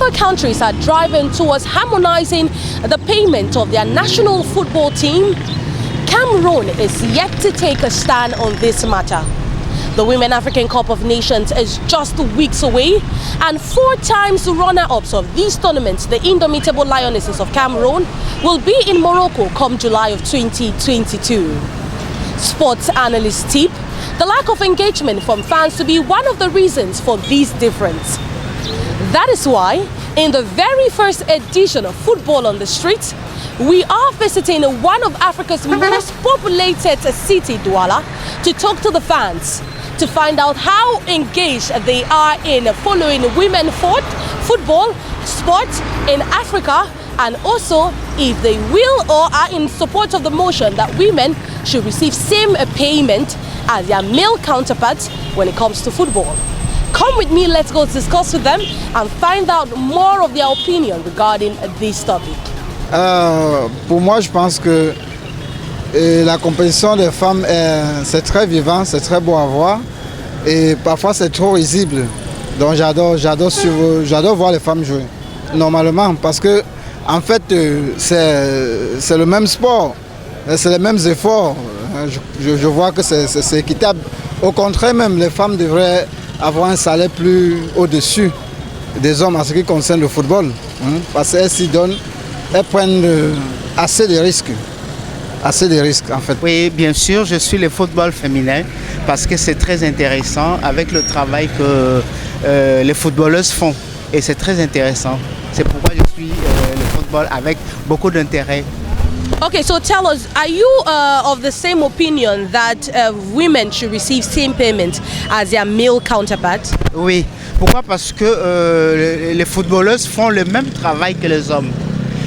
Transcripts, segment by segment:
other countries are driving towards harmonizing the payment of their national football team, Cameroon is yet to take a stand on this matter. The Women African Cup of Nations is just weeks away, and 4 times runner-ups of these tournaments, the indomitable Lionesses of Cameroon, will be in Morocco come July of 2022. Sports analysts tip the lack of engagement from fans to be one of the reasons for this difference. That is why, in the very first edition of Football on the Streets, we are visiting one of Africa's most populated city, Douala, to talk to the fans, to find out how engaged they are in following women football sports in Africa, and also if they will or are in support of the motion that women should receive same payment as their male counterparts when it comes to football. Come with me, let's go discuss with them and find out more of their opinion regarding this topic. Pour moi, je pense que la compétition des femmes, c'est très vivant, c'est très beau à voir. Et parfois, c'est trop risible. Donc, j'adore voir les femmes jouer. Normalement, parce que, en fait, c'est le même sport. C'est les mêmes efforts. Je vois que c'est équitable. Au contraire, même, les femmes devraient avoir un salaire plus au-dessus des hommes en ce qui concerne le football. Parce qu'elles s'y donnent, elles prennent assez de risques. Assez de risques en fait. Oui, bien sûr, je suis le football féminin parce que c'est très intéressant avec le travail que les footballeuses font. Et c'est très intéressant. C'est pourquoi je suis le football avec beaucoup d'intérêt. Okay, so tell us, are you of the same opinion that women should receive same payment as their male counterparts? Oui. Pourquoi? Parce que les footballeuses font le même travail que les hommes.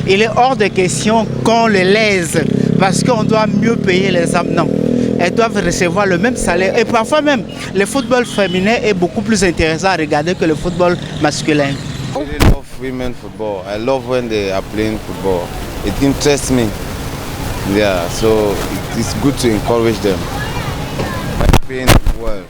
Il est hors de question qu'on les lèse parce qu'on doit mieux payer les hommes. Non. Elles doivent recevoir le même salaire. Et parfois même, le football féminin est beaucoup plus intéressant à regarder que le football masculin. I really love women football. I love when they are playing football. It interests me. Yeah, so it's good to encourage them by paying well.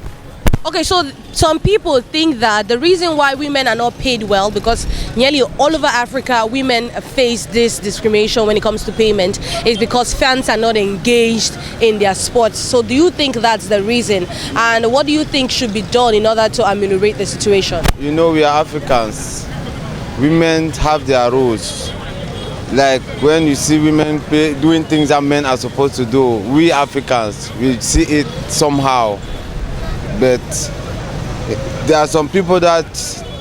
Okay, so some people think that the reason why women are not paid well, because nearly all over Africa women face this discrimination when it comes to payment, is because fans are not engaged in their sports. So do you think that's the reason? And what do you think should be done in order to ameliorate the situation? You know, we are Africans. Women have their roles. Like when you see women doing things that men are supposed to do, we Africans, we see it somehow. But there are some people that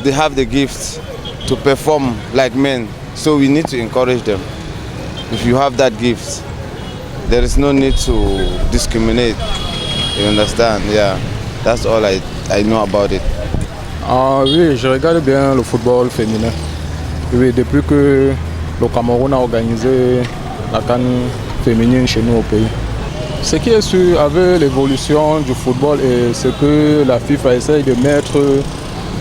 they have the gift to perform like men, so we need to encourage them. If you have that gift, there is no need to discriminate. You understand? Yeah, that's all I know about it. Ah oui, je regarde bien le football féminin. Oui, depuis que le Cameroun a organisé la CAN féminine chez nous au pays. Ce qui est sûr avec l'évolution du football et ce que la FIFA essaye de mettre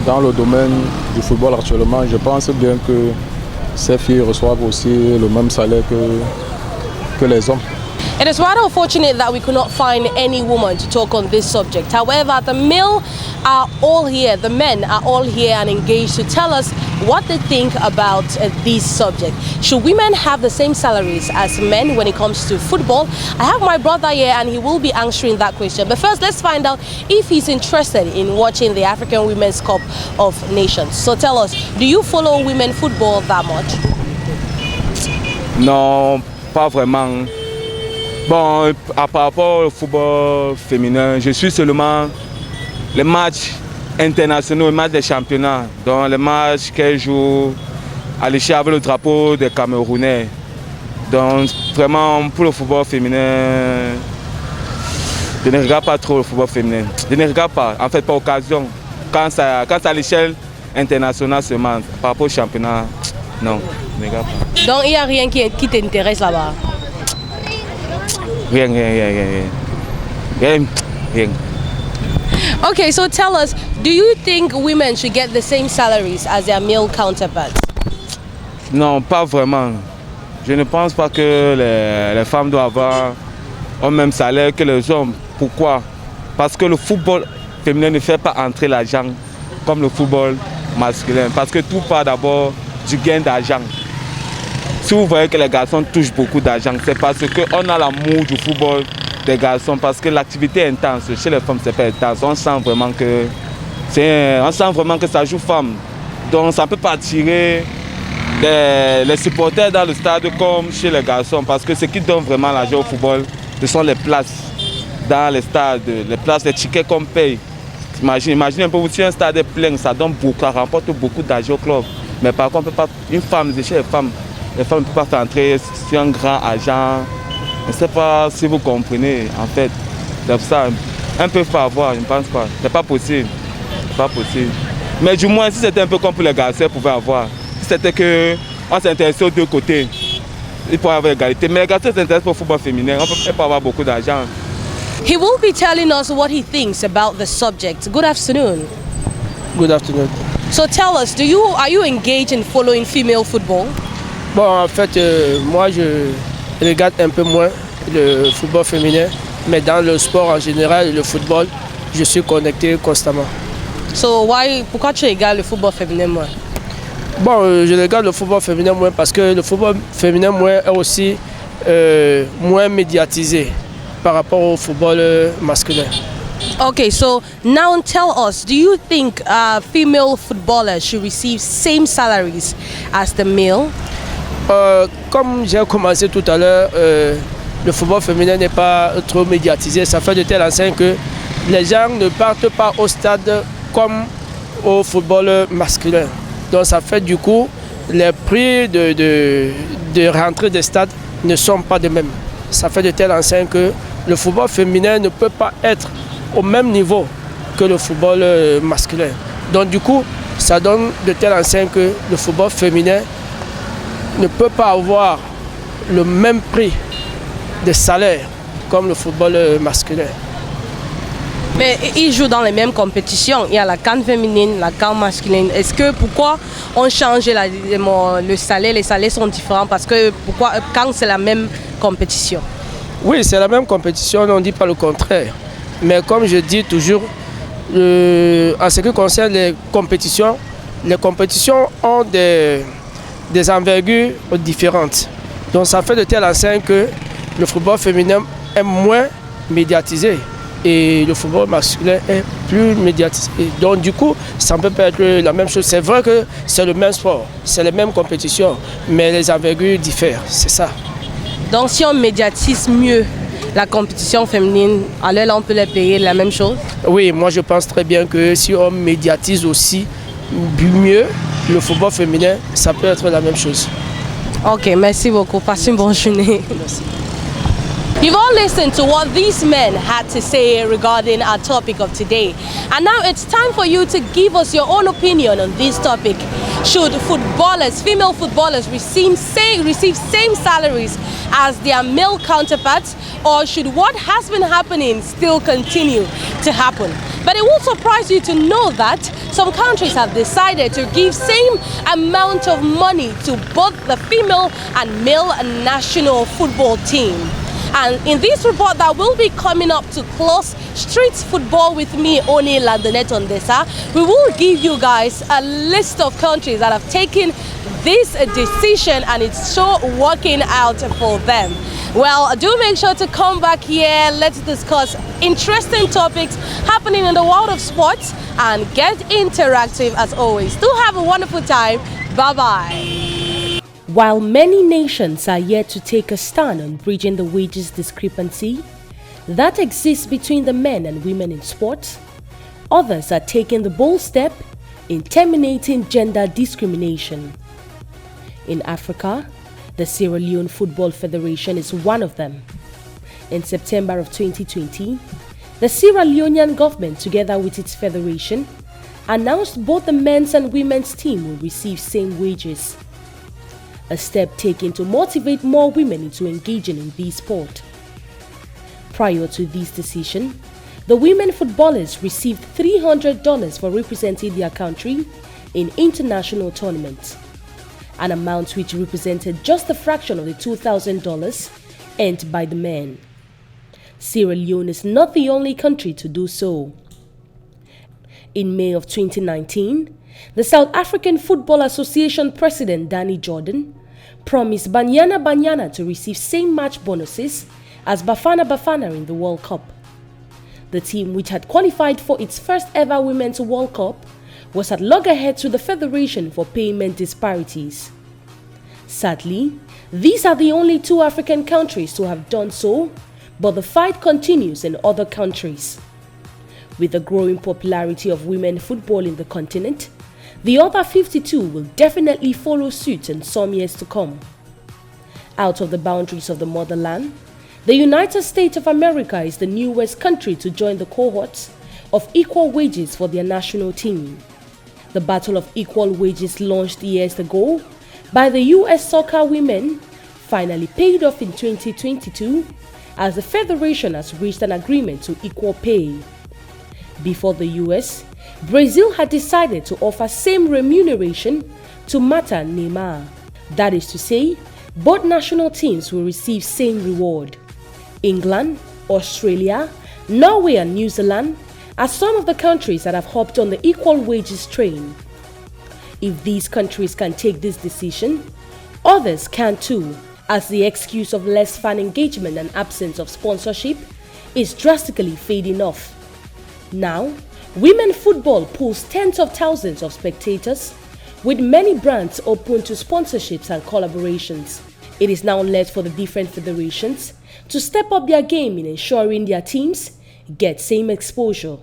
dans le domaine du football actuellement, je pense bien que ces filles reçoivent aussi le même salaire que les hommes. It is rather unfortunate that we could not find any woman to talk on this subject. However, the men are all here and engaged to tell us what they think about this subject. Should women have the same salaries as men when it comes to football? I have my brother here and he will be answering that question. But first, let's find out if he's interested in watching the African Women's Cup of Nations. So tell us, do you follow women football that much? Non, pas vraiment. Bon, par rapport au football féminin, je suis seulement les matchs internationaux, les matchs des championnats. Donc les matchs qu'elles jouent à l'échelle avec le drapeau des Camerounais. Donc vraiment pour le football féminin, je ne regarde pas trop le football féminin. Je ne regarde pas, en fait par occasion. Quand c'est à l'échelle internationale seulement, par rapport au championnat, non, je ne regarde pas. Donc il n'y a rien qui t'intéresse là-bas? Rien. Okay, so tell us, do you think women should get the same salaries as their male counterparts? Non, pas vraiment. Je ne pense pas que les femmes doivent avoir le même salaire que les hommes. Pourquoi? Parce que le football féminin ne fait pas entrer l'argent comme le football masculin. Parce que tout part d'abord du gain d'argent. Si vous voyez que les garçons touchent beaucoup d'argent, c'est parce qu'on a l'amour du football des garçons, parce que l'activité est intense. Chez les femmes, c'est pas intense. On sent vraiment que ça joue femme. Donc ça ne peut pas attirer les supporters dans le stade comme chez les garçons, parce que ce qui donne vraiment l'argent au football, ce sont les places dans les stades, les places, les tickets qu'on paye. Imaginez un peu, si un stade est plein, ça donne beaucoup, ça rapporte beaucoup d'argent au club. Mais par contre, une femme, chez les femmes ne peuvent pas faire entrer sur un grand argent. Je ne sais pas si vous comprenez, en fait. C'est ça, un peu faut avoir, je ne pense pas. C'est pas possible. Pas possible. Mais du moins, si c'était un peu comme pour les garçons, ils pouvaient avoir. Si c'était qu'on s'intéressait aux deux côtés, il pourrait y avoir égalité. Mais les garçons s'intéressent pour le football féminin, on ne peut pas avoir beaucoup d'argent. He will be telling us what he thinks about the subject. Good afternoon. Good afternoon. So tell us, are you engaged in following female football? Bon, en fait, moi, je regarde un peu moins le football féminin, mais dans le sport en général, le football, je suis connecté constamment. So pourquoi tu regardes le football féminin moins? Bon, je regarde le football féminin moins parce que le football féminin moins est aussi moins médiatisé par rapport au football masculin. Okay, so now tell us, do you think female footballers should receive same salaries as the male? Comme j'ai commencé tout à l'heure, le football féminin n'est pas trop médiatisé. Ça fait de telle enseigne que les gens ne partent pas au stade comme au football masculin. Donc ça fait du coup, les prix de rentrée des stades ne sont pas de même. Ça fait de telle enseigne que le football féminin ne peut pas être au même niveau que le football masculin. Donc du coup, ça donne de telle enseigne que le football féminin ne peut pas avoir le même prix de salaire comme le football masculin. Mais ils jouent dans les mêmes compétitions. Il y a la CAN féminine, la CAN masculine. Pourquoi on change le salaire? Les salaires sont différents parce que quand c'est la même compétition? Oui, c'est la même compétition, on ne dit pas le contraire. Mais comme je dis toujours, en ce qui concerne les compétitions ont des envergures différentes. Donc ça fait de telle enseigne que le football féminin est moins médiatisé et le football masculin est plus médiatisé. Donc du coup, ça ne peut pas être la même chose. C'est vrai que c'est le même sport, c'est les mêmes compétitions, mais les envergures diffèrent, c'est ça. Donc si on médiatise mieux la compétition féminine, alors là on peut les payer la même chose? Oui, moi je pense très bien que si on médiatise aussi mieux le football féminin, ça peut être la même chose. Ok, merci beaucoup. Passez une bonne journée. Merci. You've all listened to what these men had to say regarding our topic of today. And now it's time for you to give us your own opinion on this topic. Should female footballers receive same salaries as their male counterparts, or should what has been happening still continue to happen? But it will surprise you to know that some countries have decided to give same amount of money to both the female and male national football team. And in this report that will be coming up to close street football with me, Oni Landonet Ondesa, we will give you guys a list of countries that have taken this decision and it's so working out for them. Well, do make sure to come back here. Let's discuss interesting topics happening in the world of sports and get interactive as always. Do have a wonderful time. Bye-bye. While many nations are yet to take a stand on bridging the wages discrepancy that exists between the men and women in sports, others are taking the bold step in terminating gender discrimination. In Africa, the Sierra Leone Football Federation is one of them. In September of 2020, the Sierra Leonean government, together with its federation, announced both the men's and women's team will receive same wages. A step taken to motivate more women into engaging in this sport. Prior to this decision, the women footballers received $300 for representing their country in international tournaments, an amount which represented just a fraction of the $2,000 earned by the men. Sierra Leone is not the only country to do so. In May of 2019, the South African Football Association President Danny Jordan promised Banyana to receive same match bonuses as Bafana in the World Cup. The team, which had qualified for its first ever Women's World Cup, was at loggerheads with the Federation for payment disparities. Sadly, these are the only two African countries to have done so, but the fight continues in other countries. With the growing popularity of women football in the continent, the other 52 will definitely follow suit in some years to come. Out of the boundaries of the motherland, the United States of America is the newest country to join the cohorts of equal wages for their national team. The Battle of Equal Wages, launched years ago by the U.S. soccer women, finally paid off in 2022 as the federation has reached an agreement to equal pay. Before the U.S., Brazil had decided to offer same remuneration to Mata and Neymar. That is to say, both national teams will receive same reward. England, Australia, Norway and New Zealand are some of the countries that have hopped on the equal wages train. If these countries can take this decision, others can too, as the excuse of less fan engagement and absence of sponsorship is drastically fading off. Now, women football pulls tens of thousands of spectators, with many brands open to sponsorships and collaborations. It is now left for the different federations to step up their game in ensuring their teams get same exposure.